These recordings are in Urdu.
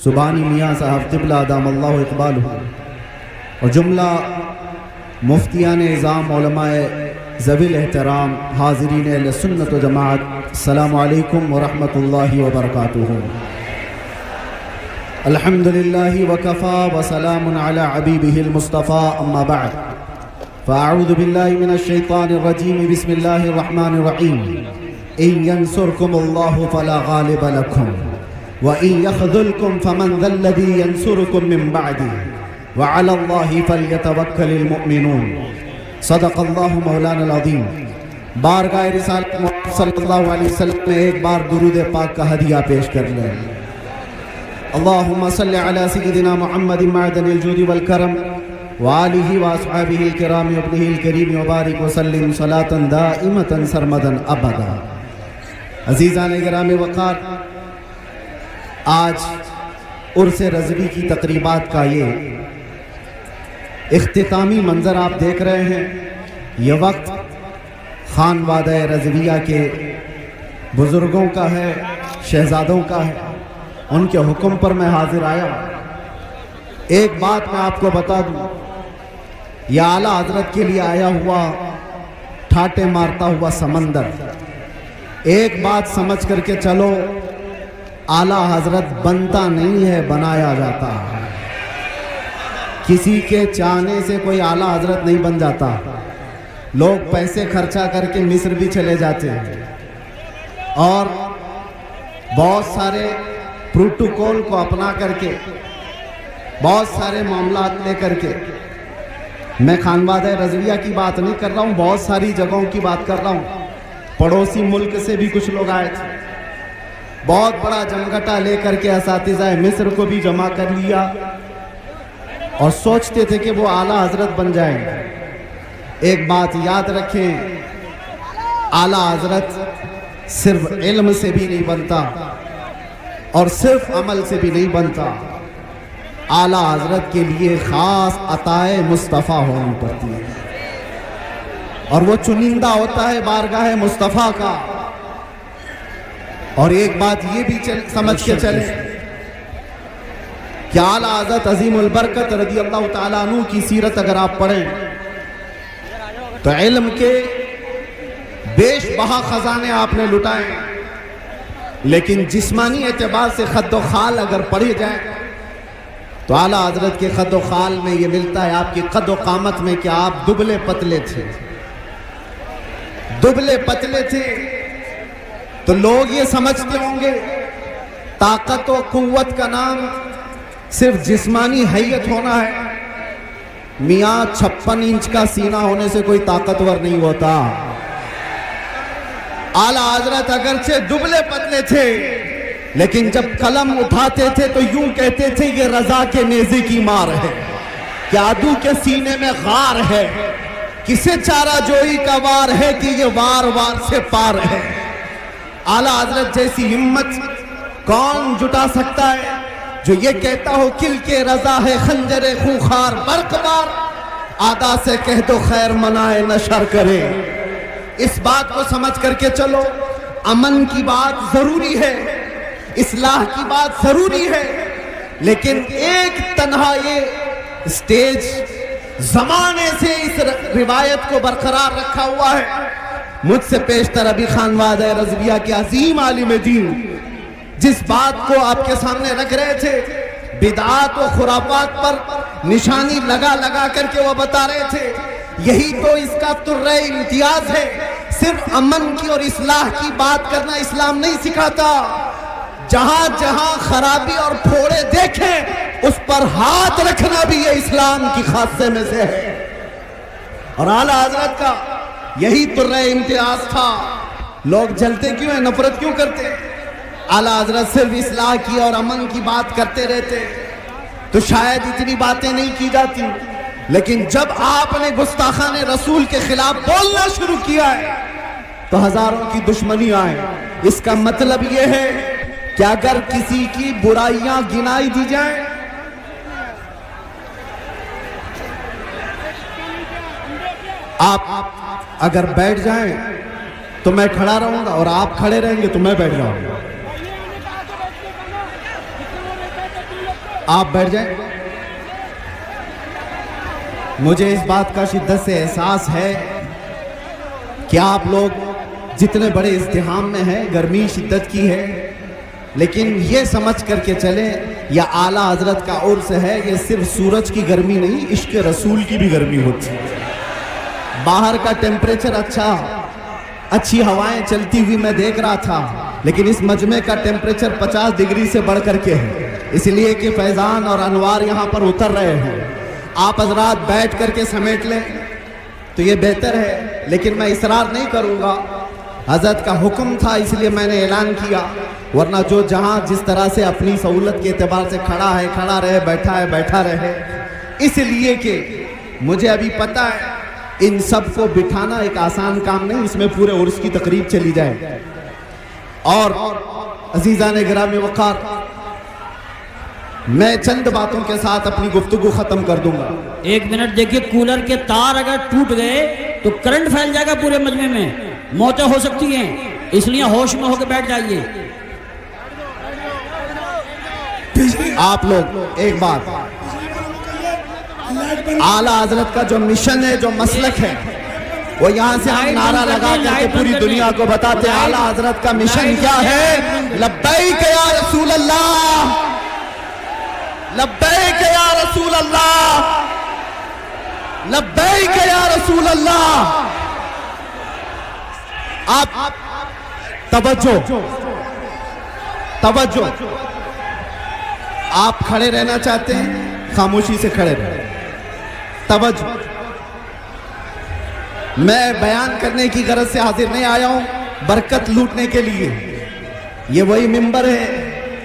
سبحانی میاں صاحب قبلہ دام اللہ اقبالہ اور جملہ مفتیان نظام علماء ذوی الاحترام حاضرین اہل سنت و جماعت، السلام علیکم ورحمۃ اللہ وبرکاتہ۔ الحمدللہ وکفا وسلام علی حبیبہ المصطفیٰ، اما بعد فاعوذ باللہ من الشیطان الرجیم، بسم اللہ الرحمن الرحیم۔ ان ینصرکم اللہ فلا غالب لکم وَإِن يَخْذُلْكُمْ فَمَنْ ذَا الَّذِي يَنْصُرُكُمْ مِنْ بَعْدِهِ وَعَلَى اللَّهِ فَلْيَتَوَكَّلِ الْمُؤْمِنُونَ۔ صدق اللہ مولانا العظیم۔ بارگاہ رسالت محمد صلی اللہ علیہ وسلم میں ایک بار درود پاک کا ہدیہ پیش کر لیں۔ اللہم صلی علی سیدنا محمد معدن الجود والکرم وآلہ واصحابہ الکرام وابنہ الکریم وبارک وسلم صلاة دائمة سرمدا ابدا۔ عزیزان گرامی وقار، آج عرس رضوی کی تقریبات کا یہ اختتامی منظر آپ دیکھ رہے ہیں، یہ وقت خانوادہ رضویہ کے بزرگوں کا ہے، شہزادوں کا ہے، ان کے حکم پر میں حاضر آیا۔ ایک بات میں آپ کو بتا دوں، یہ اعلیٰ حضرت کے لیے آیا ہوا ٹھاٹے مارتا ہوا سمندر، ایک بات سمجھ کر کے چلو، اعلیٰ حضرت بنتا نہیں ہے، بنایا جاتا ہے۔ کسی کے چاہنے سے کوئی اعلیٰ حضرت نہیں بن جاتا۔ لوگ پیسے خرچہ کر کے مصر بھی چلے جاتے ہیں اور بہت سارے پروٹوکول کو اپنا کر کے، بہت سارے معاملات لے کر کے، میں خانوادہ رضویہ کی بات نہیں کر رہا ہوں، بہت ساری جگہوں کی بات کر رہا ہوں۔ پڑوسی ملک سے بھی کچھ لوگ آئے تھے، بہت بڑا جمگٹا لے کر کے اساتذہ مصر کو بھی جمع کر لیا اور سوچتے تھے کہ وہ اعلیٰ حضرت بن جائیں۔ ایک بات یاد رکھیں، اعلیٰ حضرت صرف علم سے بھی نہیں بنتا اور صرف عمل سے بھی نہیں بنتا، اعلیٰ حضرت کے لیے خاص عطائے مصطفیٰ ہونی پڑتی ہے اور وہ چنندہ ہوتا ہے بارگاہ مصطفیٰ کا۔ اور ایک بات یہ بھی سمجھ کے چلیں کہ اعلیٰ حضرت عظیم البرکت رضی اللہ تعالیٰ عنہ کی سیرت اگر آپ پڑھیں تو علم کے بیش بہا خزانے آپ نے لٹائے، لیکن جسمانی اعتبار سے خد و خال اگر پڑھی جائے تو اعلیٰ حضرت کے خد و خال میں یہ ملتا ہے، آپ کی قد و قامت میں، کہ آپ دبلے پتلے تھے، دبلے پتلے تھے۔ تو لوگ یہ سمجھتے ہوں گے طاقت و قوت کا نام صرف جسمانی حیت ہونا ہے۔ میاں 56 انچ کا سینہ ہونے سے کوئی طاقتور نہیں ہوتا۔ اعلیٰ حضرت اگرچہ دبلے پتلے تھے لیکن جب قلم اٹھاتے تھے تو یوں کہتے تھے یہ رضا کے نیزے کی مار ہے، کہ عدو کے سینے میں غار ہے، کسے چارہ جوئی کا وار ہے، کہ یہ وار وار سے پار ہے۔ اعلیٰ حضرت جیسی ہمت کون جٹا سکتا ہے جو یہ کہتا ہو کل کے رضا ہے خنجر خونخوار برق بار، آدھا سے کہہ دو خیر منائے نہ شر کرے۔ اس بات کو سمجھ کر کے چلو، امن کی بات ضروری ہے، اصلاح کی بات ضروری ہے، لیکن ایک تنہا یہ سٹیج زمانے سے اس روایت کو برقرار رکھا ہوا ہے۔ مجھ سے پیشتر ابھی خانوادہ رضویہ کے عظیم عالم دین جس بات کو آپ کے سامنے رکھ رہے تھے، بدعات و خرافات پر نشانی لگا لگا کر کے وہ بتا رہے تھے، یہی تو اس کا ترہ امتیاز ہے۔ صرف امن کی اور اصلاح کی بات کرنا اسلام نہیں سکھاتا، جہاں جہاں خرابی اور پھوڑے دیکھیں اس پر ہاتھ رکھنا بھی یہ اسلام کی خاصے میں سے ہے۔ اور اعلیٰ حضرت کا یہی ترہ امتیاز تھا۔ لوگ جلتے کیوں ہیں، نفرت کیوں کرتے؟ اعلیٰ حضرت صرف اصلاح کی اور امن کی بات کرتے رہتے تو شاید اتنی باتیں نہیں کی جاتی، لیکن جب آپ نے گستاخان رسول کے خلاف بولنا شروع کیا ہے تو ہزاروں کی دشمنی آئے۔ اس کا مطلب یہ ہے کہ اگر کسی کی برائیاں گنائی دی جائیں آپ اگر بیٹھ جائیں تو میں کھڑا رہوں گا اور آپ کھڑے رہیں گے تو میں بیٹھ جاؤں گا۔ آپ بیٹھ جائیں. مجھے اس بات کا شدت سے احساس ہے کہ آپ لوگ جتنے بڑے ازدحام میں ہیں, گرمی شدت کی ہے, لیکن یہ سمجھ کر کے چلیں یہ اعلیٰ حضرت کا عرس ہے. یہ صرف سورج کی گرمی نہیں, عشق رسول کی بھی گرمی ہوتی ہے. باہر کا ٹیمپریچر اچھی ہوائیں چلتی ہوئی میں دیکھ رہا تھا, لیکن اس مجمع کا ٹیمپریچر 50 ڈگری سے بڑھ کر کے ہے, اس لیے کہ فیضان اور انوار یہاں پر اتر رہے ہیں. آپ حضرات بیٹھ کر کے سمیٹ لیں تو یہ بہتر ہے, لیکن میں اصرار نہیں کروں گا. حضرت کا حکم تھا اس لیے میں نے اعلان کیا, ورنہ جو جہاں جس طرح سے اپنی سہولت کے اعتبار سے کھڑا ہے کھڑا رہے, بیٹھا ہے بیٹھا رہے. اس لیے کہ مجھے ابھی پتہ ہے ان سب کو بٹھانا ایک آسان کام نہیں, اس میں پورے عرس کی تقریب چلی جائے. اور عزیزان گرامی وقار, میں چند باتوں کے ساتھ اپنی گفتگو ختم کر دوں گا. ایک منٹ دیکھیے, کولر کے تار اگر ٹوٹ گئے تو کرنٹ پھیل جائے گا پورے مجمع میں, موتیں ہو سکتی ہیں, اس لیے ہوش میں ہو کے بیٹھ جائیے. آپ لوگ ایک بات, اعلیٰ حضرت کا جو مشن ہے, جو مسلک ہے, وہ یہاں سے ہم نعرہ لگا کر کے پوری دنیا کو بتاتے ہیں اعلیٰ حضرت کا مشن کیا ہے. لبیک یا رسول اللہ, لبیک یا رسول اللہ, لبیک یا رسول اللہ. آپ توجہ, آپ کھڑے رہنا چاہتے ہیں, خاموشی سے کھڑے رہیں. توجہ, میں بیان کرنے کی غرض سے حاضر نہیں آیا ہوں, برکت لوٹنے کے لیے. یہ وہی منبر ہے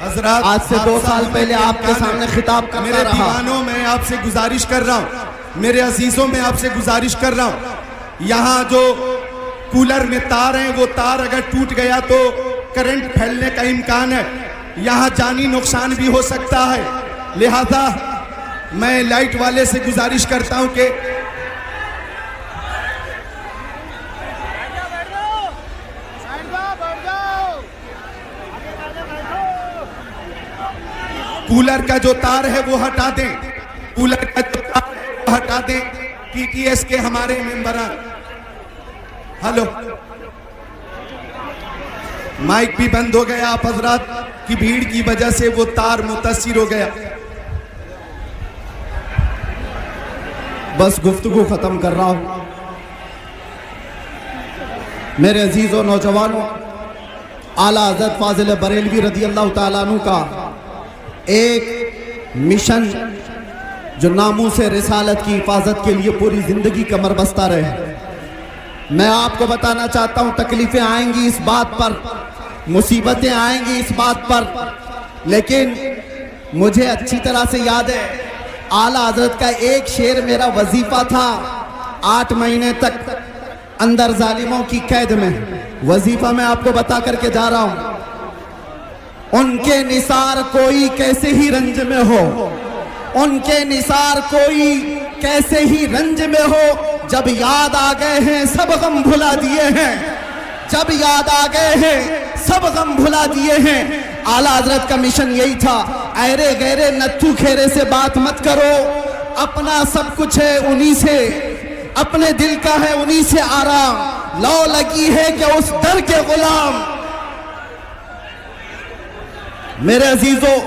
حضرات, آج سے 2 سال پہلے آپ کے سامنے خطاب کرتا رہا. میرے دیوانوں میں آپ سے گزارش کر رہا ہوں, میرے عزیزوں میں آپ سے گزارش کر رہا ہوں, یہاں جو کولر میں تار ہیں وہ تار اگر ٹوٹ گیا تو کرنٹ پھیلنے کا امکان ہے, یہاں جانی نقصان بھی ہو سکتا ہے. لہذا میں لائٹ والے سے گزارش کرتا ہوں کہ کولر کا جو تار ہے وہ ہٹا دیں, کولر کا جو تار ہے وہ ہٹا دیں. پی ٹی ایس کے ہمارے ممبران, ہلو, مائک بھی بند ہو گیا, آپ حضرات کی بھیڑ کی وجہ سے وہ تار متاثر ہو گیا. بس گفتگو ختم کر رہا ہوں. میرے عزیزوں نوجوانوں, اعلیٰ حضرت فاضل بریلوی رضی اللہ تعالیٰ عنہ کا ایک مشن جو ناموس رسالت کی حفاظت کے لیے پوری زندگی کمر بستہ رہے. میں آپ کو بتانا چاہتا ہوں, تکلیفیں آئیں گی اس بات پر, مصیبتیں آئیں گی اس بات پر, لیکن مجھے اچھی طرح سے یاد ہے اعلیٰ حضرت کا ایک شعر میرا وظیفہ تھا 8 مہینے تک اندر ظالموں کی قید میں. وظیفہ میں آپ کو بتا کر کے جا رہا ہوں. ان کے نثار کوئی کیسے ہی رنج میں ہو, ان کے نثار کوئی کیسے ہی رنج میں ہو, جب یاد آ گئے ہیں سب غم بھلا دیے ہیں, جب یاد آ گئے ہیں سب غم بھلا دیے ہیں. اعلیٰ حضرت کا مشن یہی تھا, ایرے گہرے نتھو کھیرے سے بات مت کرو, اپنا سب کچھ ہے انہی سے, اپنے دل کا ہے انہی سے آرام, لو لگی ہے کہ اس در کے غلام. میرے عزیزوں,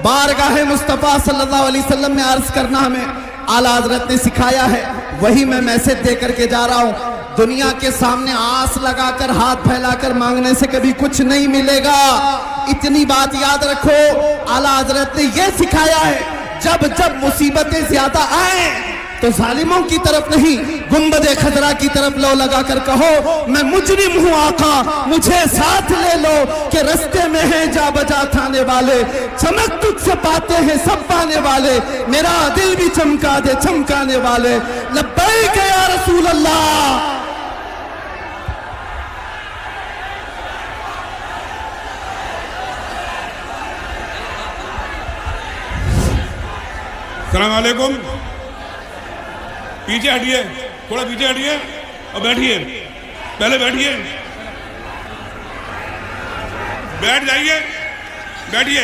بارگاہ مصطفیٰ صلی اللہ علیہ وسلم میں عرض کرنا ہمیں اعلیٰ حضرت نے سکھایا ہے, وہی میں میسج دے کر کے جا رہا ہوں. دنیا کے سامنے آس لگا کر ہاتھ پھیلا کر مانگنے سے کبھی کچھ نہیں ملے گا. اتنی بات یاد رکھو, اعلیٰ حضرت نے یہ سکھایا ہے جب جب مصیبتیں زیادہ آئیں تو ظالموں کی طرف نہیں, گنبد خضرا کی طرف لو لگا کر کہو میں مجرم ہوں آقا, مجھے ساتھ لے لو کہ رستے میں ہیں جا بجا تھانے والے, چمک تجھ سے پاتے ہیں سب پانے والے, میرا دل بھی چمکا دے چمکانے والے. لبیک یا رسول اللہ. السلام علیکم. پیچھے ہٹیے, تھوڑا پیچھے ہٹیے اور بیٹھیے, پہلے بیٹھیے, بیٹھ جائیے, بیٹھیے.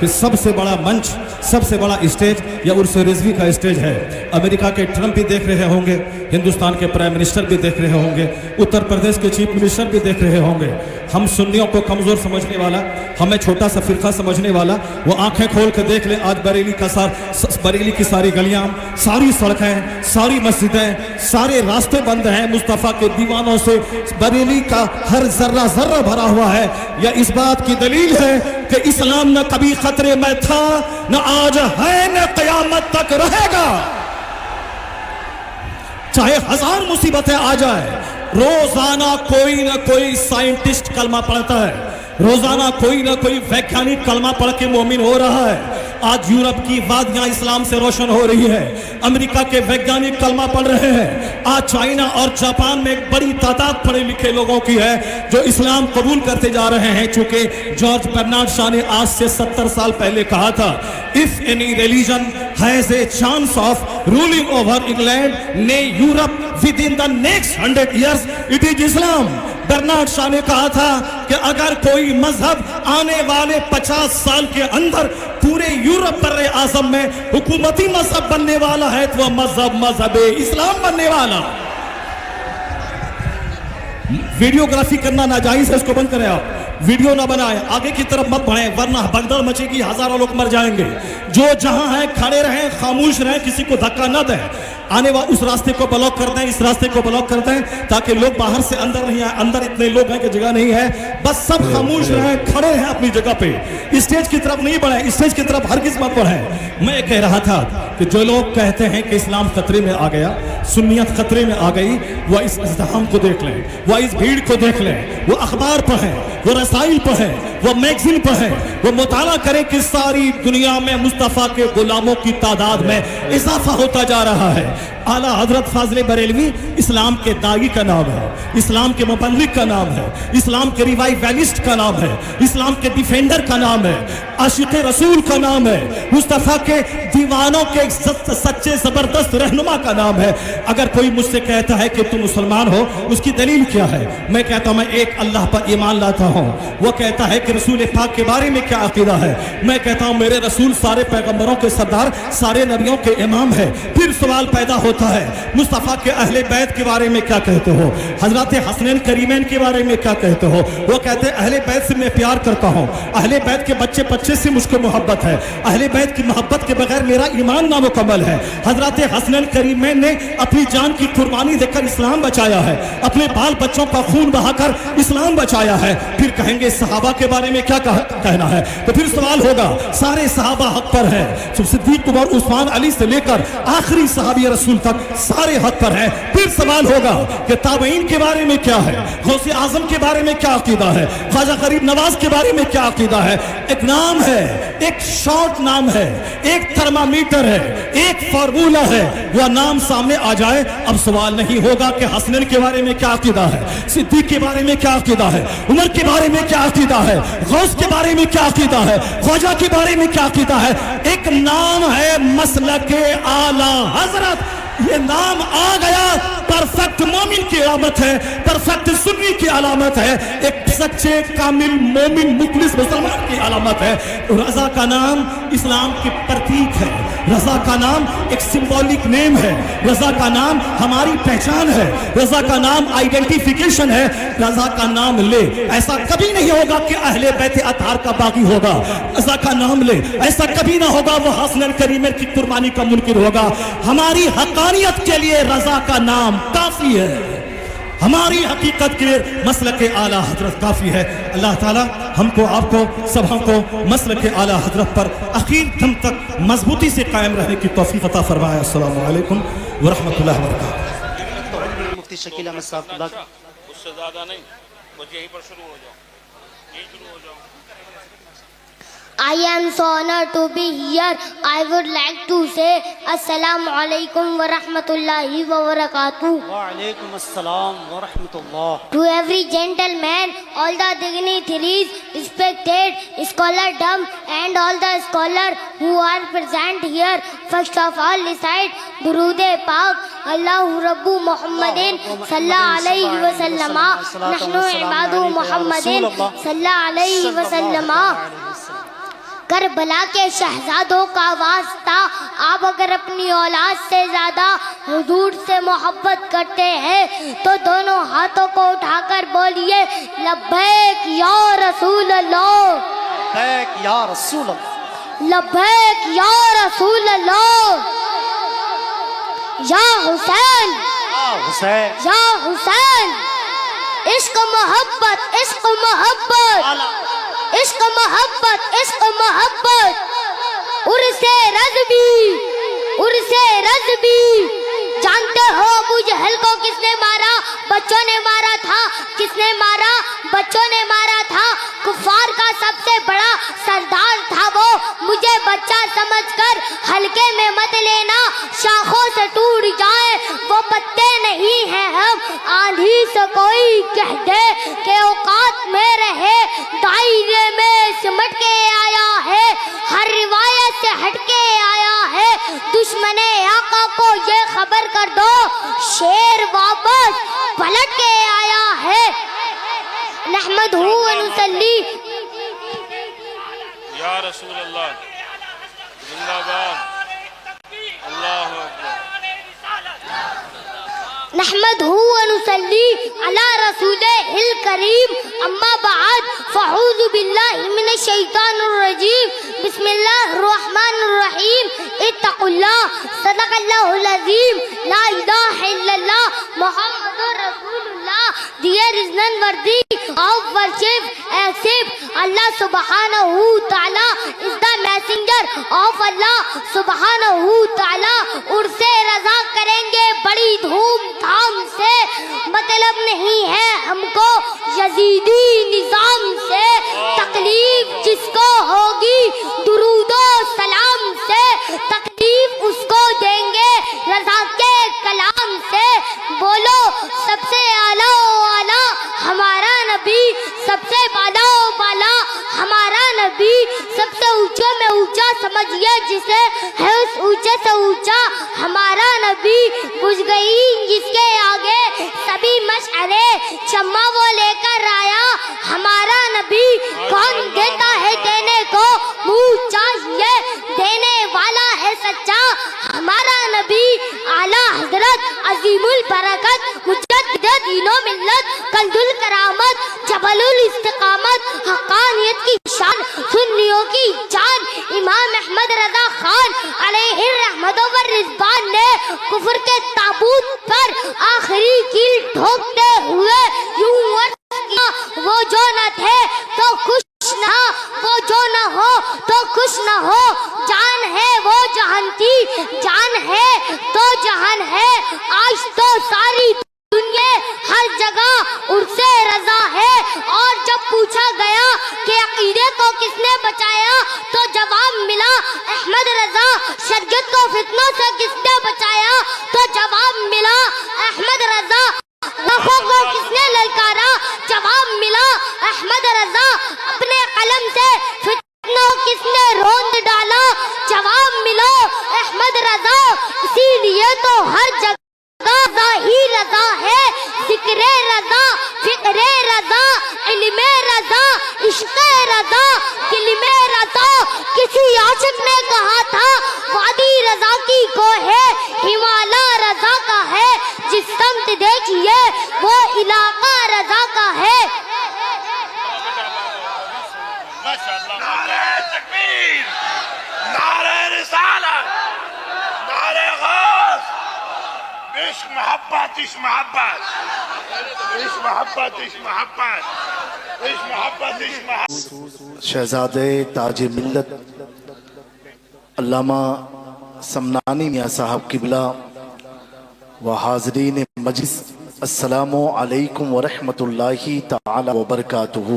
کہ سب سے بڑا منچ، سب سے بڑا اسٹیج یا عرس رضوی کا اسٹیج ہے۔ امریکہ کے ٹرمپ بھی دیکھ رہے ہوں گے، ہندوستان کے پرائم منسٹر بھی دیکھ رہے ہوں گے، اتر پردیش کے چیف منسٹر بھی دیکھ رہے ہوں گے۔ ہم سنیوں کو کمزور سمجھنے والا، ہمیں چھوٹا سا فرقہ سمجھنے والا، وہ آنکھیں کھول کے دیکھ لیں آج بریلی کی ساری گلیاں، ساری سڑکیں، ساری مسجدیں، سارے راستے بند ہیں مصطفیٰ کے دیوانوں سے۔ بریلی کا ہر ذرہ ذرہ بھرا ہوا ہے۔ یہ اس بات کی دلیل ہے کہ اسلام نہ کبھی خطرے میں تھا، نہ آج ہے، نہ قیامت تک رہے گا۔ چاہے ہزار مصیبتیں آ جائیں، روزانہ کوئی نہ کوئی سائنٹسٹ کلمہ پڑھتا ہے، روزانہ کوئی نہ کوئی ویگیانک کلمہ پڑھ کے مومن ہو رہا ہے۔ آج یورپ کی وادیاں اسلام سے روشن ہو رہی ہے، امریکہ کے ویگیانک کلمہ پڑھ رہے ہیں۔ آج چائنا اور جاپان میں ایک بڑی تعداد پڑھے لکھے لوگوں کی ہے جو اسلام قبول کرتے جا رہے ہیں، چونکہ جارج برنارڈ شاہ نے آج سے 70 سال پہلے کہا تھا if any religion has a chance of ruling over England نے یورپ within the next 100 years it is Islam۔ Bernard Shaw نے کہا تھا کہ اگر کوئی مذہب آنے والے 50 سال کے اندر پورے یورپ بر اعظم میں حکومتی مذہب بننے والا ہے تو وہ مذہب اسلام بننے والا۔ ویڈیوگرافی کرنا ناجائز ہے، اس کو بند کریں، آپ ویڈیو نہ بنائیں، آگے کی طرف مت بڑھیں ورنہ بھگدڑ مچے گی، ہزاروں لوگ مر جائیں گے۔ جو جہاں ہیں کھڑے رہیں، خاموش رہیں، کسی کو دھکا نہ دیں۔ آنے والے اس راستے کو بلاک کر دیں، اس راستے کو بلاک کر دیں تاکہ لوگ باہر سے اندر نہیں آئیں۔ اندر اتنے لوگ ہیں کہ جگہ نہیں ہے، بس سب خاموش رہیں، کھڑے رہیں اپنی جگہ پہ، اسٹیج کی طرف نہیں بڑھیں، اسٹیج کی طرف ہرگز مت بڑھیں۔ میں کہہ رہا تھا کہ جو لوگ کہتے ہیں کہ اسلام خطرے میں آ گیا، سنیت خطرے میں آ گئی، وہ اس ازدحام کو دیکھ لیں، وہ اس بھیڑ کو دیکھ لیں، وہ اخبار پڑھیں، وہ رسائل پڑھیں، وہ میگزین پڑھیں، وہ مطالعہ کریں کہ ساری دنیا میں مصطفیٰ کے غلاموں کی تعداد میں اضافہ ہوتا جا رہا ہے۔ اعلیٰ حضرت فاضل بریلوی اسلام کے داعی کا نام ہے، اسلام کے مبلغ کا نام ہے، اسلام کے ریوائیویلسٹ کا نام ہے، اسلام کے ڈیفینڈر کا نام ہے، عاشق رسول کا نام ہے، مصطفیٰ کے دیوانوں کے سچے زبردست رہنما کا نام ہے۔ اگر کوئی مجھ سے کہتا ہے کہ تم مسلمان ہو، اس کی دلیل کیا ہے؟ میں کہتا ہوں میں ایک اللہ پر ایمان لاتا ہوں۔ وہ کہتا ہے کہ رسول پاک کے بارے میں کیا عقیدہ ہے؟ میں کہتا ہوں میرے رسول سارے پیغمبروں کے سردار، سارے نبیوں کے امام ہے۔ پھر سوال پیدا ہوتا ہے مصطفیٰ کے اہل بیت کے بارے میں کیا کہتے ہو؟ حضرات حسنین کریمین کے بارے میں کیا کہتے ہو؟ وہ کہتے ہیں اہل بیت سے میں پیار کرتا ہوں، اہل بیت کے بچے سے مجھ کو محبت ہے، اہل بیت کی محبت کے بغیر میرا ایمان نامکمل ہے۔ حضرات حسنین کریمین نے اپنی جان کی قربانی دے کر اسلام بچایا ہے، اپنے بال بچوں کا خون بہا کر اسلام بچایا ہے۔ پھر کہیں گے صحابہ کے بارے میں کیا کہنا ہے؟ تو پھر سوال ہوگا سارے صحابہ حق پر ہیں، صدیق عمر عثمان علی سے لے کر آخری صحابی رسول تک سارے حق پر ہیں۔ پھر سوال ہوگا کہ تابعین کے بارے میں کیا ہے، غوث اعظم کے بارے میں کیا عقیدہ ہے، خواجہ غریب نواز کے بارے میں کیا عقیدہ ہے؟ ایک نام ہے، ایک شارٹ نام ہے، ایک تھرمامیٹر ہے، ایک فارمولہ ہے، وہ نام سامنے آ جائے اب سوال نہیں ہوگا کہ حسنین کے بارے میں کیا عقیدہ ہے، صدیق کے بارے میں کیا عقیدہ ہے، عمر کے بارے میں کیا عقیدہ ہے، غوث کے بارے میں کیا عقیدہ ہے، خواجہ کے بارے میں کیا عقیدہ ہے۔ ایک نام ہے مسلک اعلیٰ حضرت، یہ نام آ گیا، پرفیکٹ مومن کی علامت ہے، پرفیکٹ سنی کی علامت ہے، ایک سچے کامل مومن مخلص مسلمان کی علامت ہے۔ رضا کا نام اسلام کی پرتیک ہے، رضا کا نام ایک سمبولک نیم ہے، رضا کا نام ہماری پہچان ہے، رضا کا نام آئیڈینٹیفیکیشن ہے۔ رضا کا نام لے، ایسا کبھی نہیں ہوگا کہ اہل بیت اطہار کا باغی ہوگا۔ رضا کا نام لے، ایسا کبھی نہ ہوگا وہ حسنین کریمین کی قربانی کا منکر ہوگا۔ ہماری حقانیت کے لیے رضا کا نام کافی ہے، ہماری حقیقت کے لیے مسلک اعلیٰ حضرت کافی ہے۔ اللہ تعالیٰ ہم کو، آپ کو، سب ہم کو مسلک اعلیٰ حضرت پر آخر دم تک مضبوطی سے قائم رہنے کی توفیق عطا فرمائے۔ السلام علیکم ورحمۃ اللہ وبرکاتہ۔ مفتی شکیل احمد صاحب اس سے زیادہ نہیں، بس یہیں پر شروع ہو جاؤ، یہیں شروع ہو جاؤ۔ I am so honored to be here. I would like to say Assalamu alaikum wa rahmatullahi wa barakatuh. وعلیکم السلام ورحمۃ اللہ۔ To every gentleman, all the dignitaries, respected scholardom and all the scholars who are present here, first of all recite Durood Paak, Allahu Rabbu Muhammadin sallallahu alayhi wa sallama, Nahnu ibadu Muhammadin sallallahu alayhi wa sallama. Karbala کے شہزادوں کا واسطہ. آپ اگر اپنی اولاد سے زیادہ حضور سے محبت کرتے ہیں تو دونوں ہاتھوں کو اٹھا کر بولیے لبیک یا رسول اللہ. لبیک یا رسول اللہ. لبیک یا رسول اللہ. یا حسین یا حسین. یا حسین. عشق محبت عشق محبت عشق محبت عشق محبت. عرص رضوی عرص رضوی. جانتے ہو ابو جہل کو کس نے مارا؟ بچوں نے مارا تھا. کس نے مارا؟ بچوں نے مارا تھا. کفار کا سب سے بڑا سردار تھا وہ. مجھے بچہ سمجھ کر ہلکے میں مت لینا، شاخوں سے ٹوٹ جائیں وہ پتے نہیں ہیں ہم. آندھی سے کوئی کہہ دے کہ اوقات میں رہے، دائرے میں سمٹ کے آیا ہے، ہر روایت سے ہٹ کے آیا ہے. دشمن آقا کو یہ خبر کر دو شیر واپس پلٹ کے آیا ہے. نحمدہ و نصلی. یا رسول اللہ زندہ باد. اللہ اکبر. نحمدہ و نصلی علی رسولہ الکریم. اما بعد فاعوذ باللہ من الشیطان الرجیم. بسم اللہ الرحمن الرحیم. اتقوا اللہ. صدق اللہ العظیم. لا الہ الا اللہ محمد رسول اللہ. There is none worthy of worship except Allah subhanahu ta'ala is the messenger of Allah subhanahu ta'ala. عرص رضا کریں گے بڑی دھوم دھام سے. مطلب نہیں ہے ہم کو یزیدی نظام سے. تکلیف جس کو ہوگی درود و سلام سے، تکلیف اس کو دیں گے رضا کے کلام سے. بولو سب سے اعلیٰ و اعلیٰ ہمارا نبی، سب سے بالا و بالا ہمارا نبی. سب سے اونچے میں اونچا سمجھیے جسے ہے اس اونچے سے اونچا ہمارا نبی. بجھ گئی جس کے آگے سبھی مشعلے، شمع وہ لے کر آیا ہمارا نبی. کون دیتا ہے دینے کو منہ چاہیے، دینے والا ہے سچا ہمارا نبی. اعلیٰ حضرت عظیم البرکت مجدد دین و ملت کنز الکرامت جبل الاستقامت حقانیت کی شان سنیوں کی جان امام احمد رضا خان علیہ الرحمت و رضوان نے کفر کے تابوت پر آخری کیل ٹھوکتے ہوئے یوں عرض کیا وہ جو نہ تھے تو خوش نہ، وہ جو نہ ہو تو خوش نہ ہو. جان ہے وہ جہان تھی، جان ہے تو جہان ہے. آج تو ساری دنیا ہر جگہ عرص رضا ہے. اور جب پوچھا گیا کہ عقیدے کو کس نے بچایا تو جواب ملا احمد رضا. شریعت کو فتنوں سے کس نے بچایا تو جواب ملا احمد رضا. لاکھوں کو کس نے للکارا جواب ملا احمد رضا. اپنے قلم سے فتنوں کس نے روند ڈالا جواب ملا احمد رضا. اسی لیے تو ہر جگہ رضا ہی رضا ہے. ذکر رضا، فکر رضا، علم رضا، عشق رضا، دل میں رضا. کسی عاشق نے کہا تھا وادی رضا کی کو ہے، ہمالا رضا کا ہے. جس سمت دیکھیے وہ علاقہ رضا کا ہے. نعرہ تکبیر، نعرہ رسالت، نعرہ غوث. عشق محبت عشق محبت عشق محبت عشق محبت عشق محبت عشق محبت. شہزادے تاج ملت علامہ سمنانی میاں صاحب قبلہ و حاضرین مجلس، السلام علیکم ورحمۃ اللہ تعالی وبرکاتہ.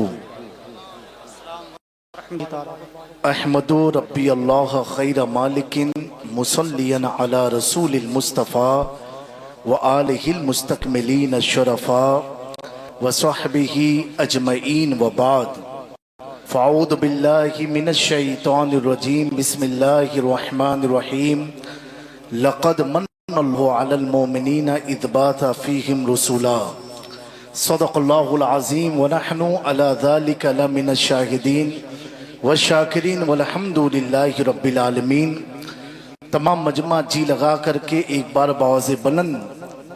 احمد ربی اللہ خیر مالک مصلیا علی رسول المصطفیٰ وآلہ المستکملین الشرفاء وصحبہ اجمعین وبعد. فاعوذ باللہ من الشیطان الرجیم. بسم اللہ الرحمن الرحیم. لقد من اللہ علی المؤمنین اذ بعث فیہم رسولا. صدق اللہ العظیم ونحن علی ذلک لمن الشاہدین. والشاکرین والحمد للہ رب العالمین۔ تمام مجمع جی لگا کر کے ایک بار بآواز بلند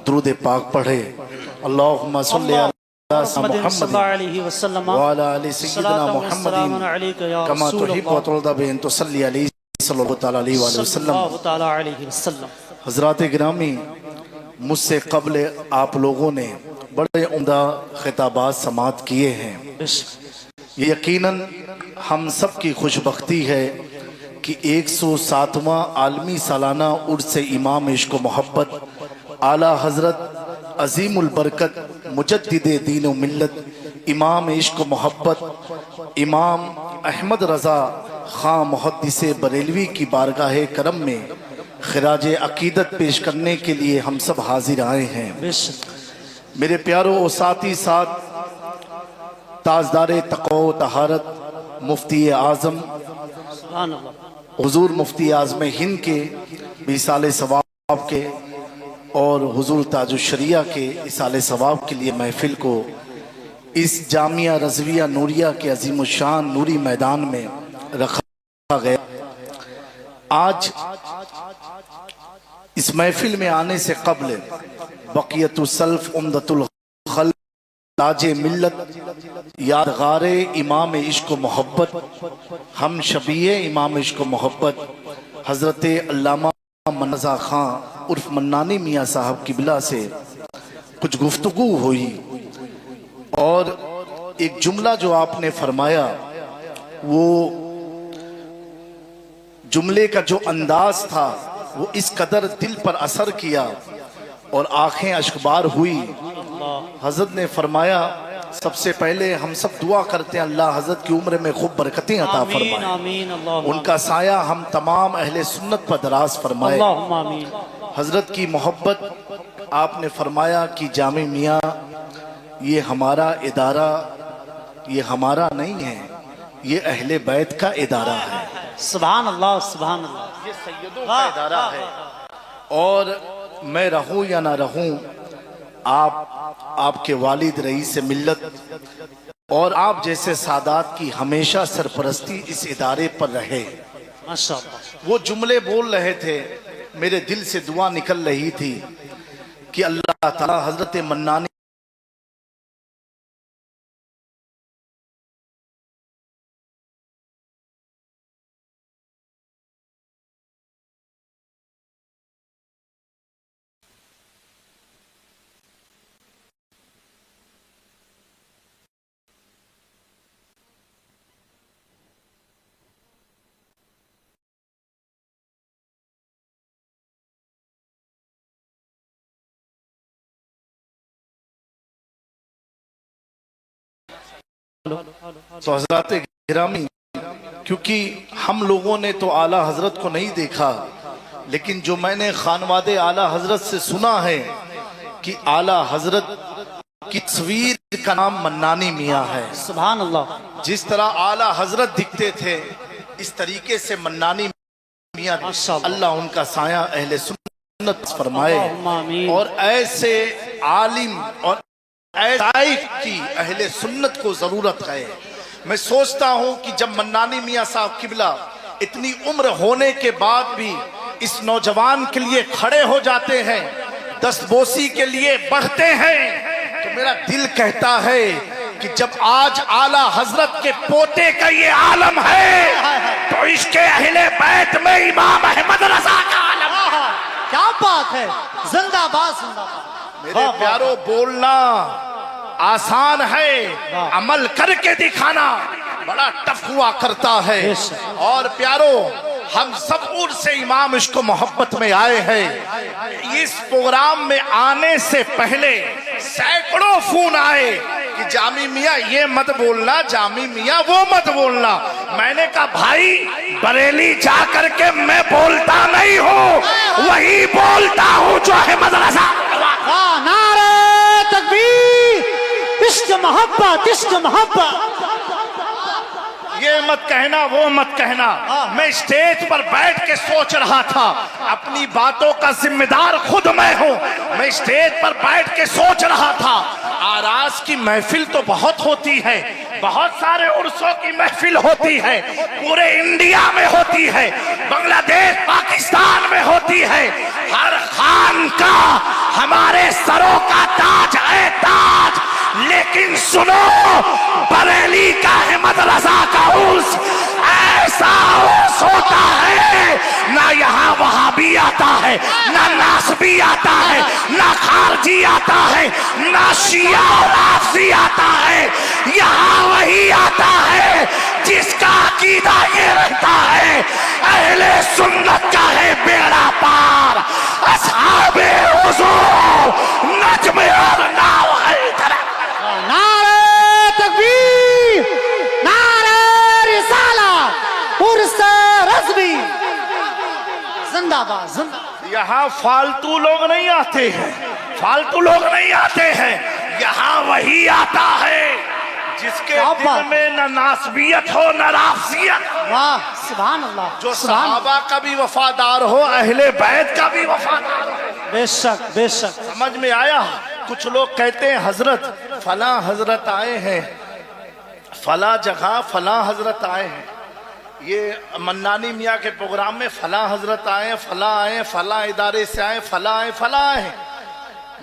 درود پاک پڑھے۔ اللہم صلی علی محمد وعلی آل سیدنا محمد کما تحب و ترضى بأن تصلی علیہ صلی اللہ علیہ وسلم۔ حضرات گرامی، مجھ سے قبل آپ لوگوں نے بڑے عمدہ خطابات سماعت کیے ہیں۔ یہ یقیناً ہم سب کی خوش بختی ہے کہ 107واں عالمی سالانہ عرس امام عشق و محبت اعلیٰ حضرت عظیم البرکت مجدد دین و ملت امام عشق و محبت امام احمد رضا خان محدث بریلوی کی بارگاہ کرم میں خراج عقیدت پیش کرنے کے لیے ہم سب حاضر آئے ہیں۔ میرے پیاروں اور ساتھی ساتھ تاجدار تقوی و طہارت مفتی اعظم حضور مفتی اعظم ہند کے ایصال ثواب کے اور حضور تاج الشریعہ کے ایصال ثواب کے لیے محفل کو اس جامعہ رضویہ نوریہ کے عظیم الشان نوری میدان میں رکھا گیا۔ آج اس محفل میں آنے سے قبل بقیت السلف عمدۃ الخلق تاج ملت یادگار امام عشق و محبت ہم شبیہ امام عشق و محبت حضرت علامہ منزا خان عرف منانی میاں صاحب قبلہ سے کچھ گفتگو ہوئی، اور ایک جملہ جو آپ نے فرمایا وہ جملے کا جو انداز تھا وہ اس قدر دل پر اثر کیا اور آنکھیں اشکبار ہوئی۔ حضرت نے فرمایا سب سے پہلے ہم سب دعا کرتے ہیں اللہ حضرت کی عمر میں خوب برکتیں عطا فرمائے، ان کا سایہ ہم تمام اہل سنت پر دراز فرمائے۔ حضرت کی محبت آپ نے فرمایا کہ جامع میاں یہ ہمارا ادارہ یہ ہمارا نہیں ہے، یہ اہل بیت کا ادارہ ہے۔ سبحان اللہ سبحان اللہ، یہ سیدوں کا ادارہ ہے، اور میں رہوں یا نہ رہوں آپ کے والد رئیس ملت اور آپ جیسے سادات کی ہمیشہ سرپرستی اس ادارے پر رہے۔ ماشاءاللہ وہ جملے بول رہے تھے، میرے دل سے دعا نکل رہی تھی کہ اللہ تعالی حضرت منانی تو حضرات گرامی، کیونکہ ہم لوگوں نے تو اعلیٰ حضرت کو نہیں دیکھا، لیکن جو میں نے خانواد اعلیٰ حضرت سے سنا ہے کہ اعلیٰ حضرت کی تصویر کا نام منانی میاں ہے۔ سبحان اللہ، جس طرح اعلیٰ حضرت دکھتے تھے اس طریقے سے منانی میاں، اللہ ان کا سایہ اہل سنت فرمائے، اور ایسے عالم اور ایسائف کی اہل سنت کو ضرورت ہے۔ میں سوچتا ہوں کہ جب منانی میاں صاحب قبلہ اتنی عمر ہونے کے بعد بھی اس نوجوان کے لیے کھڑے ہو جاتے ہیں، دست بوسی کے لیے بڑھتے ہیں، تو میرا دل کہتا ہے کہ جب آج اعلیٰ حضرت کے پوتے کا یہ عالم ہے تو اس کے اہل بیت میں امام احمد رضا کا عالم ہے۔ کیا بات ہے، زندہ باد زندہ باد۔ میرے پیاروں، بولنا آسان ہے، عمل کر کے دکھانا بڑا ٹف ہوا کرتا ہے۔ اور پیاروں، ہم سب عرس امام عشق و محبت میں آئے ہیں۔ اس پروگرام میں آنے سے پہلے سینکڑوں فون آئے کہ جامی میاں یہ مت بولنا، جامی میاں وہ مت بولنا۔ میں نے کہا بھائی، بریلی جا کر کے میں بولتا نہیں ہوں، وہی بولتا ہوں جو احمد رضا۔ نعرہ تکبیر، عشق محبت عشق محبت۔ یہ مت کہنا وہ مت کہنا۔ میں اسٹیج پر بیٹھ کے سوچ رہا تھا، اپنی باتوں کا ذمہ دار خود میں ہوں۔ میں اسٹیج پر بیٹھ کے سوچ رہا تھا، آرام نواز کی محفل تو بہت ہوتی ہے, بہت سارے عرسوں کی محفل ہوتی ہے, پورے انڈیا میں ہوتی ہے, بنگلہ دیش پاکستان میں ہوتی ہے, ہر خان کا ہمارے سروں کا تاج ہے تاج. لیکن سنو, بریلی کا احمد رضا کا عرس ایسا عرس ہوتا ہے, نہ یہاں وہابی آتا ہے, نہ ناسبی آتا ہے, نہ خارجی آتا ہے, نہ شیعہ اور رافضی آتا ہے. یہاں وہی آتا ہے جس کا عقیدہ یہ رہتا ہے اہل سنت کا ہے بیڑا پار. اصحاب حضور نجم اور ناو حیدر. نعرہ تکبیر, نعرہ رسالت, عرس رضوی زندہ باد زندہ. یہاں فالتو لوگ نہیں آتے ہیں, فالتو لوگ نہیں آتے ہیں, یہاں وہی آتا ہے جس کے دل میں نہ ناسبیت ہو نہ رافضیت ہو. واہ سبحان اللہ, جو صحابہ کا بھی وفادار ہو, اہل بیت کا بھی وفادار ہو. بے شک بے شک. سمجھ میں آیا؟ کچھ لوگ کہتے ہیں حضرت فلاں حضرت آئے ہیں, فلاں جگہ فلاں حضرت آئے ہیں, یہ منانی میاں کے پروگرام میں فلاں حضرت آئے ہیں, فلاں آئے ہیں, فلاں ادارے سے آئے, فلاں آئے, فلاں آئے ہیں.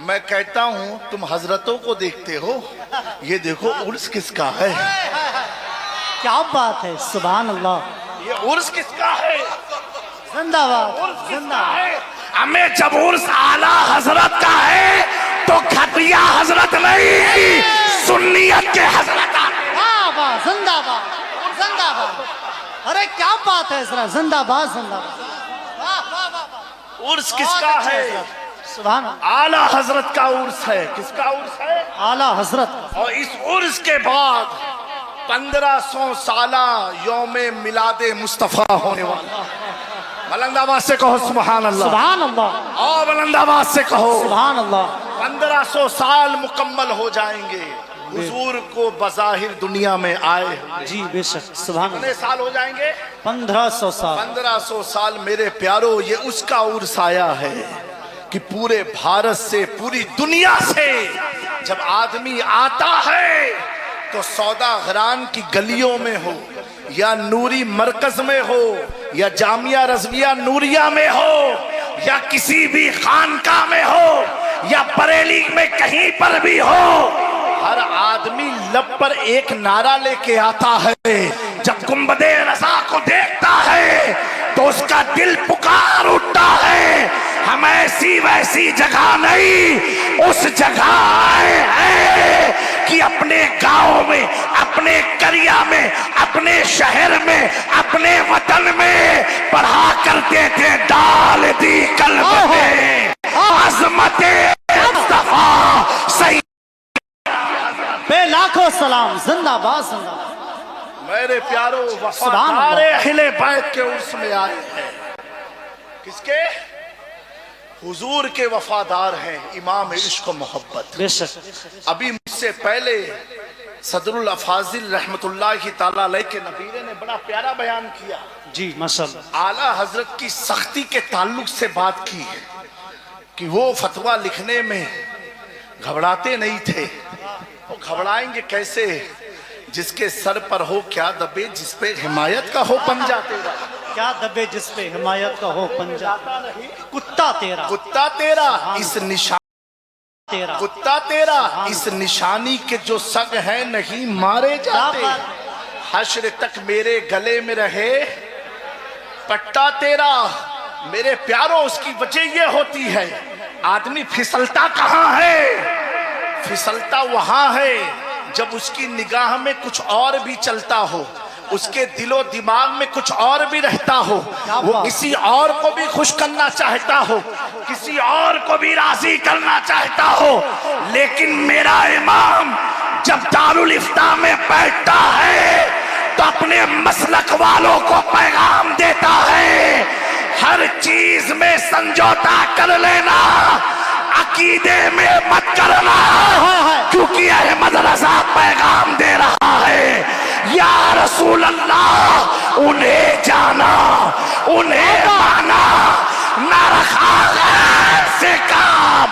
میں کہتا ہوں تم حضرتوں کو دیکھتے ہو, یہ دیکھو عرس کس کا ہے. کیا بات ہے, سبحان اللہ. یہ عرس کس کا ہے, زندہ باد زندہ. ہمیں جب عرس اعلیٰ حضرت کا ہے تو گھٹیا حضرت نہیں, سنیت کے حضرت. واہ واہ زندہ باد زندہ باد. ارے کیا بات ہے ذرا, زندہ باد زندہ باد. واہ واہ واہ. عرس کس کا ہے, سبحان اللہ. اعلیٰ حضرت کا عرس ہے. کس کا عرس ہے, اعلیٰ حضرت. اور اس عرس کے بعد 1500 سالہ یوم میلاد مصطفیٰ ہونے والا. بلند آواز سے کہو سبحان اللہ, سبحان اللہ, اور بلند آواز سے کہو سبحان اللہ. 1500 سال مکمل ہو جائیں گے حضور کو بظاہر دنیا میں آئے. جی بے شک, سبحان کتنے اللہ. سال ہو جائیں گے, 1500 سال. 1500 سال. میرے پیارو, یہ اس کا عرس آیا ہے کہ پورے بھارت سے, پوری دنیا سے جب آدمی آتا ہے تو سودا غران کی گلیوں میں ہو, یا نوری مرکز میں ہو, یا جامعہ رضویہ نوریہ میں ہو, یا کسی بھی خانقاہ میں ہو, یا بریلی میں کہیں پر بھی ہو, ہر آدمی لب پر ایک نعرہ لے کے آتا ہے. جب گنبد رضا کو دیکھتا ہے تو اس کا دل پکار اٹھتا ہے, ہم ایسی ویسی جگہ نہیں, اس جگہ آئے ہیں کہ اپنے گاؤں میں, اپنے قریہ میں, اپنے شہر میں, اپنے وطن میں پڑھا کرتے تھے ڈال دی قلب میں عظمت مصطفیٰ سید. بے لاکھوں سلام, زندہ باد زندہ. میرے پیارو, وفادار اہل بیت کے عرس میں آئے ہیں. کس کے, حضور کے وفادار ہیں, امام عشق و محبت. بے شک. ابھی مجھ سے پہلے صدر الافاضل رحمت اللہ تعالیٰ علیہ کے نبیرے نے بڑا پیارا بیان کیا. جی ماشاءاللہ. اعلیٰ حضرت کی سختی کے تعلق سے بات کی ہے کہ وہ فتویٰ لکھنے میں گھبراتے نہیں تھے. وہ گھبرائیں گے کیسے, جس کے سر پر ہو کیا دبے, جس پہ حمایت کا ہو پنجہ تیرا. کیا دبے جس پہ حمایت کا ہو پنجہ, کتا تیرا, کتا تیرا اس نشان تیرا, کتا تیرا اس نشانی کے جو سگ ہیں نہیں مارے جاتے. حشر تک میرے گلے میں رہے پٹا تیرا. میرے پیاروں, اس کی وجہ یہ ہوتی ہے, آدمی پھسلتا کہاں ہے, پھسلتا وہاں ہے جب اس کی نگاہ میں کچھ اور بھی چلتا ہو, اس کے دل و دماغ میں کچھ اور بھی رہتا ہو, وہ کسی اور کو بھی خوش کرنا چاہتا ہو, کسی اور کو بھی راضی کرنا چاہتا ہو. لیکن میرا امام جب دارالفتاء میں بیٹھتا ہے تو اپنے مسلک والوں کو پیغام دیتا ہے, ہر چیز میں سمجھوتا کر لینا, عقیدے میں مت کرنا, کیونکہ احمد رضا پیغام دے رہا ہے, یا رسول اللہ انہیں جانا, انہیں مانا, نہ رکھا سے کام,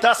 10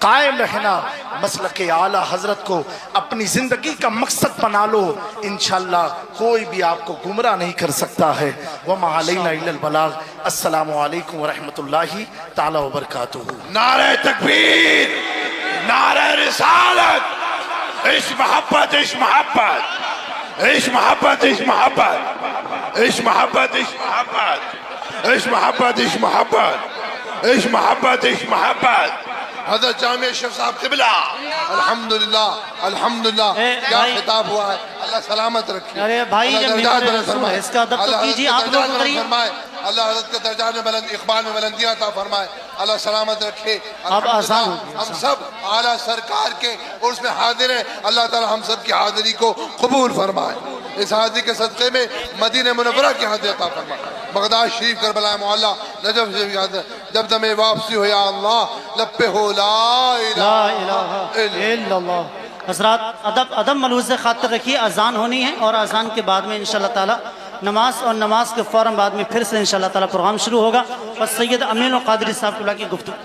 قائم رہنا, مسلک اعلیٰ حضرت کو اپنی زندگی کا مقصد بنا لو, انشاءاللہ کوئی بھی آپ کو گمراہ نہیں کر سکتا ہے. وما علینا الا البلاغ. السلام علیکم ورحمۃ اللہ تعالی وبرکاتہ. نعرہ تکبیر, نعرہ رسالت, عشق محبت, عشق محبت, عشق محبت, عشق محبت, عشق محبت, عشق محبت, عشق محبت, عشق محبت, عشق محبت, عشق محبت. حضرت جامع اشرف صاحب قبلہ, الحمدللہ الحمدللہ. کیا خطاب ہوا ہے, اللہ سلامت رکھے. ارے بھائی اللہ جب درجات بلند فرمائے, اس کا ادب تو اللہ کیجیے, حضرت آپ کے لوگ درجات بلند اتریے. فرمائے, اللہ حضرت کے درجات میں بلند, اقبال میں بلندیاں عطا فرمائے, اللہ سلامت رکھے. اب آسان ہو الحمدللہ ہم سب اعلیٰ سرکار کے عرس میں حاضر ہیں, اللہ تعالی ہم سب کی حاضری کو قبول فرمائے. اس حاضری کے صدقے میں مدینہ منورہ کی حاضری عطا فرمائے. بغداد شریف, کربلا معلیٰ, نجف شریف, جب دم واپسی ہو یا اللہ لب پہ ہو لا لا الہ الا اللہ. حضرات ادب ملحوظ خاطر رکھیے, اذان ہونی ہے اور اذان کے بعد میں انشاءاللہ تعالی نماز, اور نماز کے فوراً بعد میں پھر سے انشاءاللہ تعالی پروگرام شروع ہوگا. اور سید امین القادری صاحب قبلہ کی گفتگو.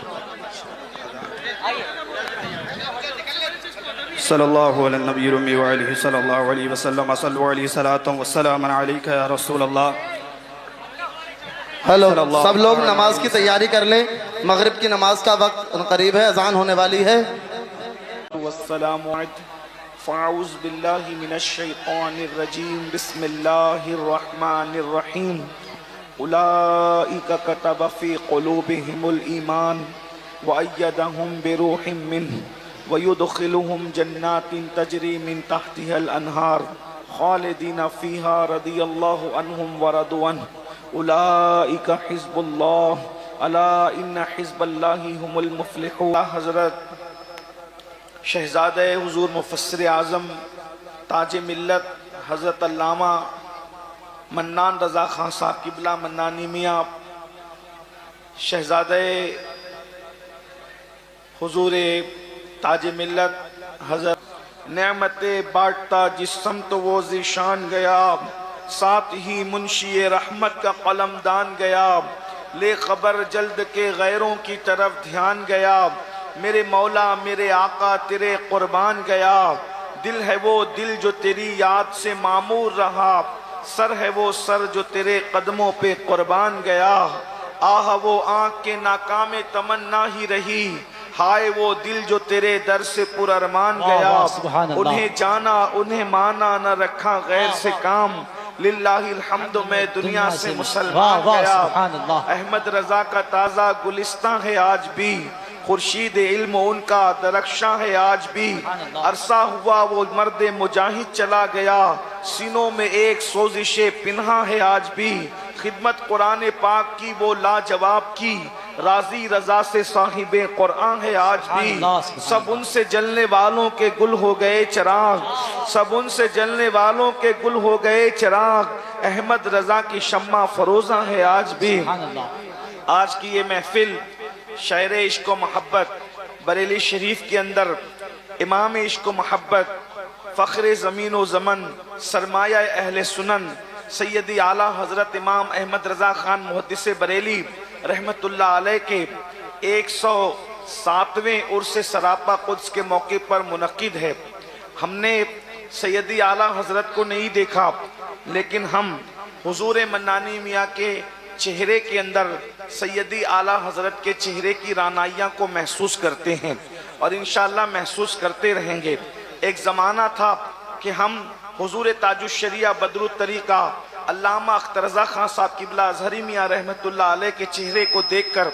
صلی اللہ علیہ النبی الأمی وعلیہ صلی اللہ علیہ وسلم. صلو علیہ صلاة والسلام علیکہ یا رسول اللہ. ہلو, سب لوگ نماز کی تیاری کر لیں, مغرب کی نماز کا وقت قریب ہے, اذان ہونے والی ہے. والسلام علیکم. فاعوذ باللہ من الشیطان الرجیم. بسم اللہ الرحمن الرحیم. اولئک کتب فی قلوبہم الایمان وأیدہم بروح منہ وَيُدْخِلُهُمْ جَنَّاتٍ تَجْرِي مِن تَحْتِهَا الْأَنْهَارُ خَالِدِينَ فِيهَا رَضِيَ اللَّهُ عَنْهُمْ وَرَضُوا عَنْهُ أُولَئِكَ حِزْبُ اللَّهِ أَلَا إِنَّ حِزْبَ اللَّهِ هُمُ الْمُفْلِحُونَ. حضرت شہزادہ حضور مفسر اعظم تاج ملت حضرت علامہ منان رضا خان صاحب قبلہ منانی میاں, شہزادہ حضور تاج ملت حضرت نعمت بانٹتا جس سمت وہ ذیشان گیا, ساتھ ہی منشی رحمت کا قلم دان گیا, لے خبر جلد کے غیروں کی طرف دھیان گیا, میرے مولا میرے آقا تیرے قربان گیا. دل ہے وہ دل جو تیری یاد سے معمور رہا, سر ہے وہ سر جو تیرے قدموں پہ قربان گیا. آہ وہ آنکھ کے ناکام تمنا ہی رہی, ہائے وہ دل جو تیرے در سے پر ارمان گیا. انہیں جانا انہیں مانا نہ رکھا غیر سے کام, للہ الحمد میں دنیا سے مسلمان گیا. احمد رضا کا تازہ گلستان ہے آج بھی, خورشید علم ان کا درخشاں ہے آج بھی. عرصہ ہوا وہ مرد مجاہد چلا گیا, سینوں میں ایک سوزش پنہا ہے آج بھی. خدمت قرآن پاک کی وہ لاجواب کی, راضی رضا سے صاحب قرآن ہے آج بھی. سب ان سے جلنے والوں کے گل ہو گئے چراغ, سب ان سے جلنے والوں کے گل ہو گئے چراغ. احمد رضا کی شمع فروزہ ہے آج بھی. آج کی یہ محفل شاعر عشق و محبت بریلی شریف کے اندر امام عشق و محبت, فخر زمین و زمن, سرمایہ اہل سنن, سیدی اعلیٰ حضرت امام احمد رضا خان محدث بریلی رحمت اللہ علیہ کے 107ویں عرس سراپا قدس کے موقع پر منعقد ہے. ہم نے سیدی اعلیٰ حضرت کو نہیں دیکھا, لیکن ہم حضور منانی میاں کے چہرے کے اندر سیدی اعلیٰ حضرت کے چہرے کی رانائیاں کو محسوس کرتے ہیں, اور انشاءاللہ محسوس کرتے رہیں گے. ایک زمانہ تھا کہ ہم حضور تاج الشریعہ بدر الطریقہ علامہ اختر رضا خان صاحب قبلہ اظہری میاں رحمت اللہ علیہ کے چہرے کو دیکھ کر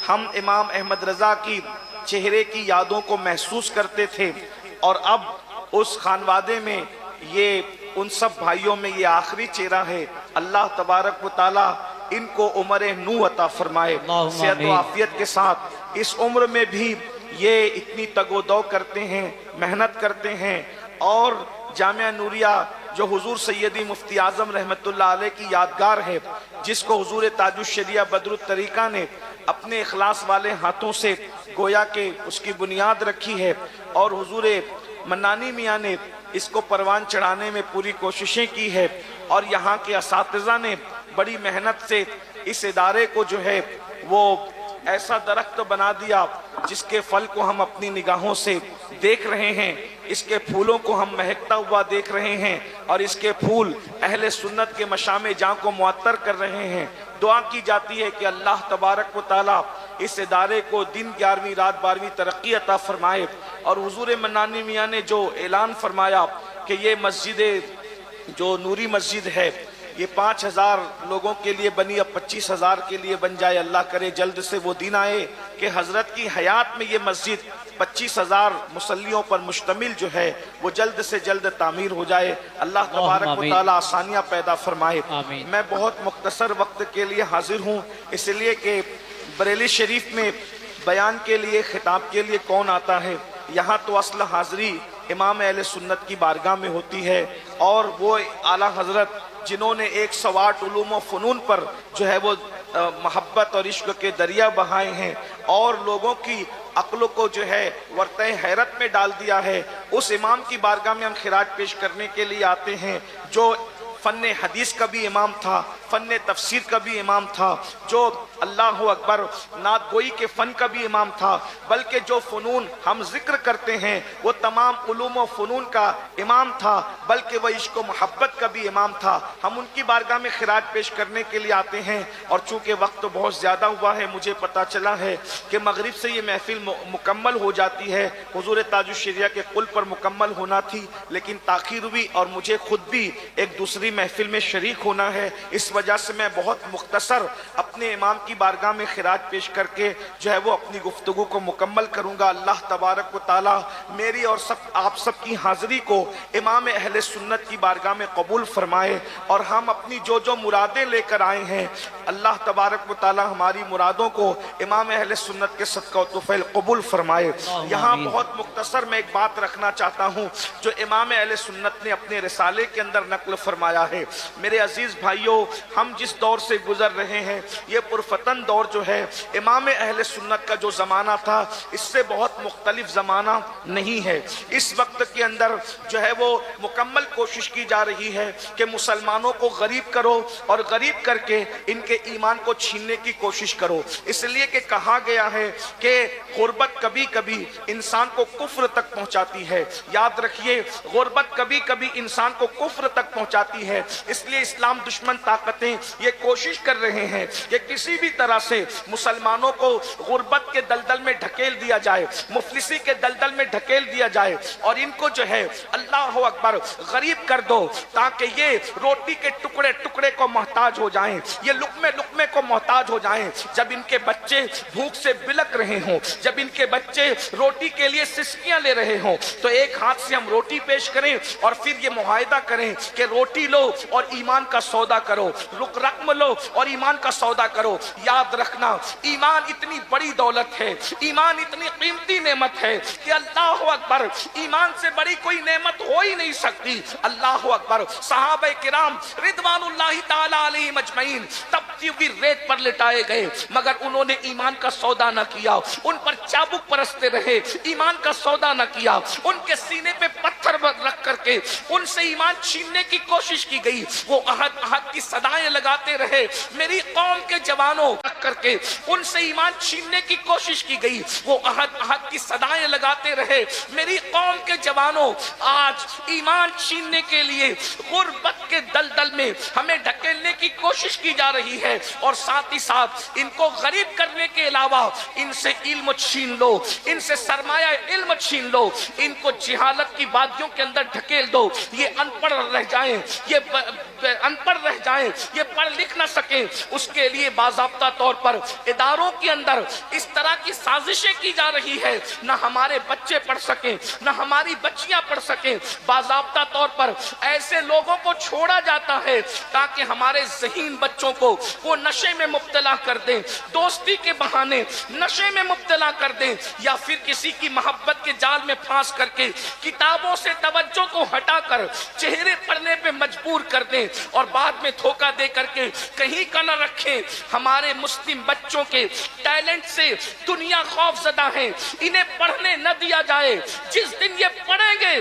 ہم امام احمد رضا کی چہرے کی یادوں کو محسوس کرتے تھے, اور اب اس خانوادے میں یہ ان سب بھائیوں میں یہ آخری چہرہ ہے. اللہ تبارک و تعالی ان کو عمر نو عطا فرمائے, صحت و عافیت کے ساتھ. اس عمر میں بھی یہ اتنی تگ و دو کرتے ہیں, محنت کرتے ہیں, اور جامعہ نوریہ جو حضور سیدی مفتی اعظم رحمت اللہ علیہ کی یادگار ہے, جس کو حضور تاج الشریعہ بدر الطریقہ نے اپنے اخلاص والے ہاتھوں سے گویا کہ اس کی بنیاد رکھی ہے, اور حضور منانی میاں نے اس کو پروان چڑھانے میں پوری کوششیں کی ہے, اور یہاں کے اساتذہ نے بڑی محنت سے اس ادارے کو جو ہے وہ ایسا درخت بنا دیا جس کے پھل کو ہم اپنی نگاہوں سے دیکھ رہے ہیں، اس کے پھولوں کو ہم مہکتا ہوا دیکھ رہے ہیں، اور اس کے پھول اہل سنت کے مشام جاں کو معطر کر رہے ہیں۔ دعا کی جاتی ہے کہ اللہ تبارک و تعالیٰ اس ادارے کو دن 11ویں رات 12ویں ترقی عطا فرمائے، اور حضور منانی میاں نے جو اعلان فرمایا کہ یہ مسجد جو نوری مسجد ہے یہ 5000 لوگوں کے لیے بنی، اب 25,000 کے لیے بن جائے، اللہ کرے جلد سے وہ دن آئے کہ حضرت کی حیات میں یہ مسجد 25,000 مصلیوں پر مشتمل جو ہے وہ جلد سے جلد تعمیر ہو جائے۔ اللہ تبارک و تعالیٰ آسانیاں پیدا فرمائے۔ میں بہت مختصر وقت کے لیے حاضر ہوں، اس لیے کہ بریلی شریف میں بیان کے لیے خطاب کے لیے کون آتا ہے؟ یہاں تو اصل حاضری امام اہل سنت کی بارگاہ میں ہوتی ہے، اور وہ اعلیٰ حضرت جنہوں نے 108 علوم و فنون پر جو ہے وہ محبت اور عشق کے دریا بہائے ہیں اور لوگوں کی عقل کو جو ہے ورطہ حیرت میں ڈال دیا ہے، اس امام کی بارگاہ میں ہم خراج پیش کرنے کے لیے آتے ہیں، جو فن حدیث کا بھی امام تھا، فن تفسیر کا بھی امام تھا، جو اللہ اکبر نعت گوئی کے فن کا بھی امام تھا، بلکہ جو فنون ہم ذکر کرتے ہیں وہ تمام علوم و فنون کا امام تھا، بلکہ وہ عشق و محبت کا بھی امام تھا۔ ہم ان کی بارگاہ میں خراج پیش کرنے کے لیے آتے ہیں، اور چونکہ وقت بہت زیادہ ہوا ہے، مجھے پتا چلا ہے کہ مغرب سے یہ محفل مکمل ہو جاتی ہے، حضور تاج الشریعہ کے قل پر مکمل ہونا تھی، لیکن تاخیر ہوئی اور مجھے خود بھی ایک دوسری محفل میں شریک ہونا ہے، اس وجہ سے میں بہت مختصر اپنے امام کی بارگاہ میں خراج پیش کر کے جو ہے وہ اپنی گفتگو کو مکمل کروں گا۔ اللہ تبارک و تعالی میری اور آپ سب کی حاضری کو امام اہل سنت کی بارگاہ میں قبول فرمائے، اور ہم اپنی جو مرادیں لے کر آئے ہیں اللہ تبارک و تعالی ہماری مرادوں کو امام اہل سنت کے صدقہ و طفیل قبول فرمائے۔ یہاں بہت مختصر میں ایک بات رکھنا چاہتا ہوں جو امام اہل سنت نے اپنے رسالے کے اندر نقل فرمایا ہے۔ میرے عزیز بھائیوں، ہم جس دور سے گزر رہے ہیں یہ پرفتن دور جو ہے، امام اہل سنت کا جو زمانہ تھا اس سے بہت مختلف زمانہ نہیں ہے۔ اس وقت کے اندر جو ہے وہ مکمل کوشش کی جا رہی ہے کہ مسلمانوں کو غریب کرو اور غریب کر کے ان کے ایمان کو چھیننے کی کوشش کرو، اس لیے کہ کہا گیا ہے کہ غربت کبھی کبھی انسان کو کفر تک پہنچاتی ہے۔ یاد رکھیے، غربت کبھی کبھی انسان کو کفر تک پہنچاتی ہے، اس لیے اسلام دشمن طاقتیں یہ کوشش کر رہے ہیں کہ کسی بھی طرح سے مسلمانوں کو غربت کے دلدل میں ڈھکیل دیا جائے، مفلسی کے دلدل میں ڈھکیل دیا جائے، اور ان کو جو ہے اللہ اکبر غریب کر دو تاکہ یہ روٹی کے ٹکڑے ٹکڑے کو محتاج ہو جائیں، یہ لقمے لقمے کو محتاج ہو جائیں۔ جب ان کے بچے بھوک سے بلک رہے ہوں، جب ان کے بچے روٹی کے لیے سسکیاں لے رہے ہوں، تو ایک ہاتھ سے ہم روٹی پیش کریں اور پھر یہ معاہدہ کریں کہ روٹی لو اور ایمان کا سودا کرو، رقم لو اور ایمان کا سودا کرو۔ یاد رکھنا، ایمان اتنی بڑی دولت ہے، ایمان اتنی قیمتی نعمت ہے کہ اللہ اکبر، ایمان سے بڑی کوئی نعمت ہو ہی نہیں سکتی۔ اللہ اکبر، صحابہ کرام رضوان اللہ تعالی علیہم اجمعین تپتی ہوئی ریت پر لٹائے گئے مگر انہوں نے ایمان کا سودا نہ کیا، ان پر چابک پرستے رہے، ایمان کا سودا نہ کیا، ان کے سینے پہ پتھر رکھ کر کے ان سے ایمان چھیننے کی کوشش کی گئی، وہ عہد عہد کی صدائیں لگاتے رہے، میری قوم کے جوانوں رکھ کر کے ان سے ایمان چھیننے کی کوشش کی گئی، وہ عہد عہد کی صدائیں لگاتے رہے، میری قوم کے جوانوں آج ایمان چھیننے کے لیے غربت کے دلدل میں ہمیں ڈھکیلنے کی کوشش کی جا رہی ہے، اور ساتھ ہی ساتھ ان کو غریب کرنے کے علاوہ ان سے علم چھین لو، ان سے سرمایہ علم چھین لو، ان کو جہالت کی وادیوں کے اندر ڈھکیل دو، یہ ان پڑھ رہ جائیں، یہ ان پڑھ رہ جائیں، یہ پڑھ لکھ نہ سکیں۔ اس کے لیے باضابطہ طور پر اداروں کے اندر اس طرح کی سازشیں کی جا رہی ہے، نہ ہمارے بچے پڑھ سکیں، نہ ہماری بچیاں پڑھ سکیں، باضابطہ طور پر ایسے لوگوں کو چھوڑا جاتا ہے تاکہ ہمارے ذہین بچوں کو وہ نشے میں مبتلا کر دیں، دوستی کے بہانے نشے میں مبتلا کر دیں، یا پھر کسی کی محبت کے جال میں پھانس کر کے کتابوں سے توجہ کو ہٹا کر چہرے پڑھنے پہ مجبور کر دیں، اور بعد میں دھوکہ دے کر کے کہیں کا نہ رکھیں۔ ہمارے مسلم بچوں کے ٹیلنٹ سے دنیا خوف زدہ ہیں، انہیں پڑھنے نہ دیا جائے، جس دن یہ پڑھیں گے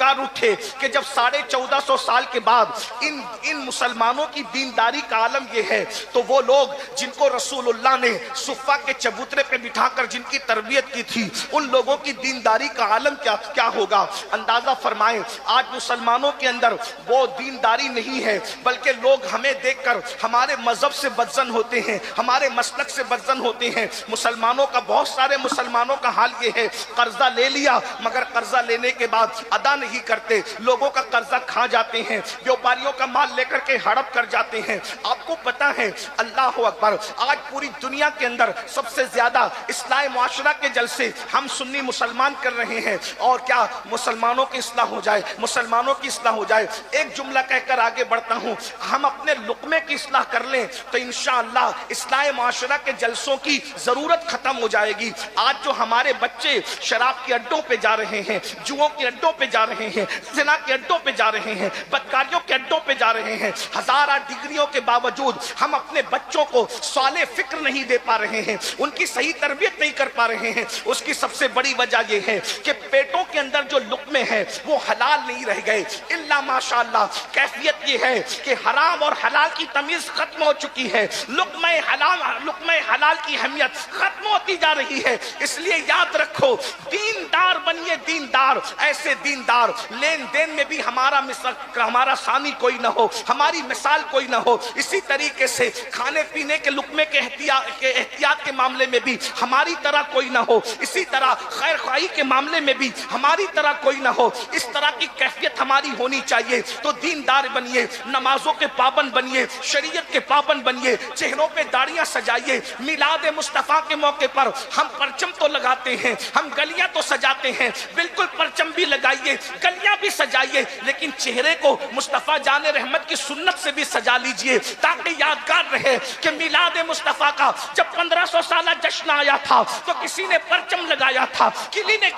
پکار اٹھے کہ جب 1450 سال کے بعد ان مسلمانوں کی دینداری کا عالم یہ ہے تو وہ لوگ جن کو رسول اللہ نے صفہ کے چبوترے پہ بٹھا کر جن کی تربیت کی تھی ان لوگوں کی دینداری کا عالم کیا ہوگا. اندازہ فرمائیں آج مسلمانوں کے اندر وہ دینداری نہیں ہے بلکہ لوگ ہمیں دیکھ کر ہمارے مذہب سے بدظن ہوتے ہیں, ہمارے مسلک سے بدظن ہوتے ہیں. مسلمانوں کا بہت سارے مسلمانوں کا حال یہ ہے قرضہ لے لیا مگر قرضہ لینے کے بعد ادا نہیں کرتے, لوگوں کا قرضہ کھا جاتے ہیں, بیوپاریوں کا مال لے کر کے ہڑپ کر جاتے ہیں. آپ کو پتا ہے اللہ اکبر آج پوری دنیا کے اندر سب سے زیادہ اصلاح معاشرہ کے جلسے ہم سنی مسلمان کر رہے ہیں اور کیا مسلمانوں کی اصلاح ہو جائے, مسلمانوں کی اصلاح ہو جائے. ایک جملہ کہہ کر آگے بڑھتا ہوں, ہم اپنے لقمے کی اصلاح کر لیں تو انشاءاللہ اصلاح معاشرہ کے جلسوں کی ضرورت ختم ہو جائے گی. آج جو ہمارے بچے شراب کے اڈوں پہ جا رہے ہیں, جوؤں کے اڈوں پہ جا رہے ہیں, زنا کے اڈوں پہ جا رہے ہیں, بدکاریوں کے اڈوں پہ جا رہے ہیں, ہزارہ ڈگریوں کے باوجود ہم اپنے بچوں کو صالح فکر نہیں دے پا رہے ہیں, ان کی صحیح تربیت نہیں کر پا رہے ہیں. اس کی سب سے بڑی وجہ یہ ہے کہ پیٹوں کے اندر جو لقمے ہیں وہ حلال نہیں رہ گئے. الا ماشاءاللہ کیفیت یہ ہے کہ حرام اور حلال کی تمیز ختم ہو چکی ہے, لقمہ حلال کی اہمیت ختم ہوتی جا رہی ہے. اس لیے یاد رکھو دیندار بنیے, دیندار ایسے دیندار لین دین میں بھی ہمارا ثانی کوئی نہ ہو, ہماری مثال کوئی نہ ہو. اسی طریقے سے کھانے پینے کے لقمے کے احتیاط کے معاملے میں بھی ہماری طرح کوئی نہ ہو, اسی طرح خیر خواہی کے معاملے میں بھی ہماری طرح کوئی نہ ہو. اس طرح کی کیفیت ہماری ہونی چاہیے. تو دیندار بنیے, نمازوں کے پابند بنیے, شریعت کے پابند بنیے, چہروں پہ داڑیاں سجائیے. میلاد مصطفیٰ کے موقع پر ہم پرچم تو لگاتے ہیں, ہم گلیاں تو سجاتے ہیں, بالکل پرچم بھی لگائیے, گلیاں بھی سجائیے, لیکن چہرے کو مصطفیٰ جان رحمت کی سنت سے بھی سجا لیجئے تاکہ یادگار رہے کہ میلاد مصطفیٰ کا جب 1500 سالہ جشن آیا تھا تو کسی نے پرچم لگایا تھا,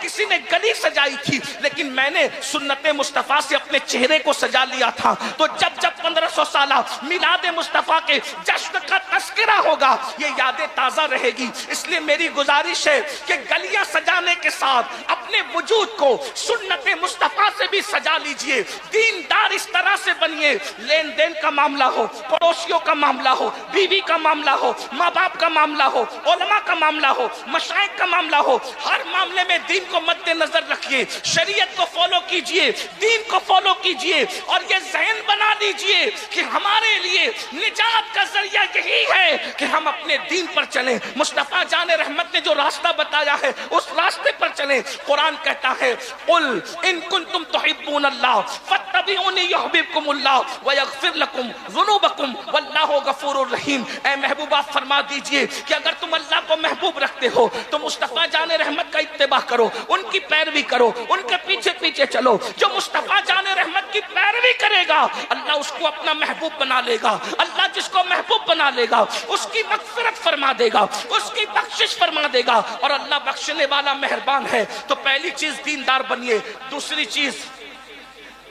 کسی نے گلی سجائی تھی, لیکن میں نے سنت مصطفیٰ سے اپنے چہرے کو سجا لیا تھا. تو جب 1500 سالہ میلاد مصطفیٰ کے جشن کا تذکرہ ہوگا یہ یادیں تازہ رہے گی. اس لیے میری گزارش ہے کہ گلیاں سجانے کے ساتھ اپنے وجود کو سنت مصطفیٰ سے بھی سجا لیجئے. دیندار اس طرح سے بنیے, لین دین کا معاملہ ہو, پڑوسیوں کا معاملہ ہو, بیوی کا معاملہ ہو, ماں باپ کا معاملہ ہو, علماء کا معاملہ ہو, مشائخ کا معاملہ ہو, ہر معاملے میں دین کو مد نظر رکھیے, شریعت کو فالو کیجئے, دین کو فالو کیجئے اور یہ ذہن بنا لیجئے کہ ہمارے لیے نجات کا ذریعہ یہی ہے کہ ہم اپنے دین پر چلیں. مصطفیٰ جان رحمت نے جو راستہ بتایا ہے اس راستے پر چلیں. قرآن کہتا ہے قل ان کنتم تحبون اللہ فاتبعونی یحببکم اللہ ویغفر لکم ذنوبکم واللہ غفور الرحیم. اے محبوبہ فرما دیجئے کہ اگر تم اللہ کو محبوب رکھتے ہو تو مصطفیٰ جان رحمت کا اتباع کرو, ان کی پیروی کرو, ان کے پیچھے پیچھے چلو. جو مصطفیٰ جان رحمت کی پیروی کرے گا اللہ اس کو اپنا محبوب بنا لے گا. اللہ جس کو محبوب بنا لے گا اس کی مغفرت فرما دے گا, اس کی بخشش فرما دے گا, اور اللہ بخشنے والا مہربان ہے. تو پہلی چیز دیندار بنیے. دوسری چیز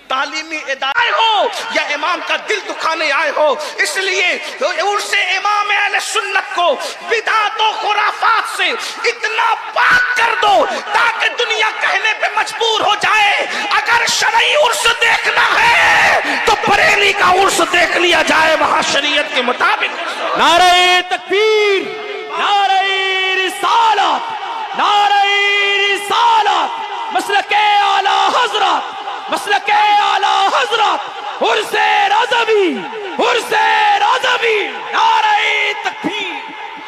تعلیمی ادارے ہو یا امام کا دل دکھانے آئے ہو, اس لیے عرس امام اہل سنت کو بدعات و خرافات سے اتنا پاک کر دو تاکہ دنیا کہنے پہ مجبور ہو جائے اگر شرعی عرس دیکھنا ہے تو بریلی کا عرس دیکھ لیا جائے, وہاں شریعت کے مطابق. نعرہ تکبیر, نعرہ رسالت, نعرہ رسالت, مسلک اعلی حضرت, مسلک اعلی حضرت, عرس رضوی, عرس رضوی, نعرہ تکبیر.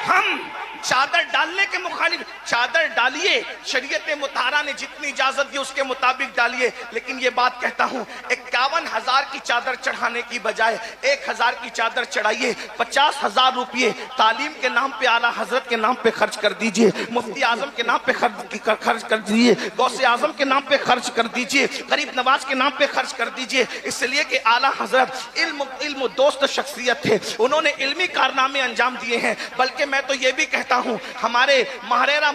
ہم چادر ڈالنے کے مخالف, چادر ڈالیے, شریعت مطہرہ نے جتنی اجازت دی اس کے مطابق ڈالیے, لیکن یہ بات کہتا ہوں 51,000 کی چادر چڑھانے کی بجائے 1,000 کی چادر چڑھائیے. 50,000 روپیے تعلیم کے نام پہ اعلیٰ حضرت کے نام پہ خرچ کر دیجئے, مفتی اعظم کے نام پہ خرچ کر دیجئے, غوث اعظم کے نام پہ خرچ کر دیجئے, غریب نواز کے نام پہ خرچ کر دیجئے. اس لیے کہ اعلیٰ حضرت علم دوست شخصیت تھے, انہوں نے علمی کارنامے انجام دیے ہیں. بلکہ میں تو یہ بھی کہتا ہوں ہمارے ماہرہ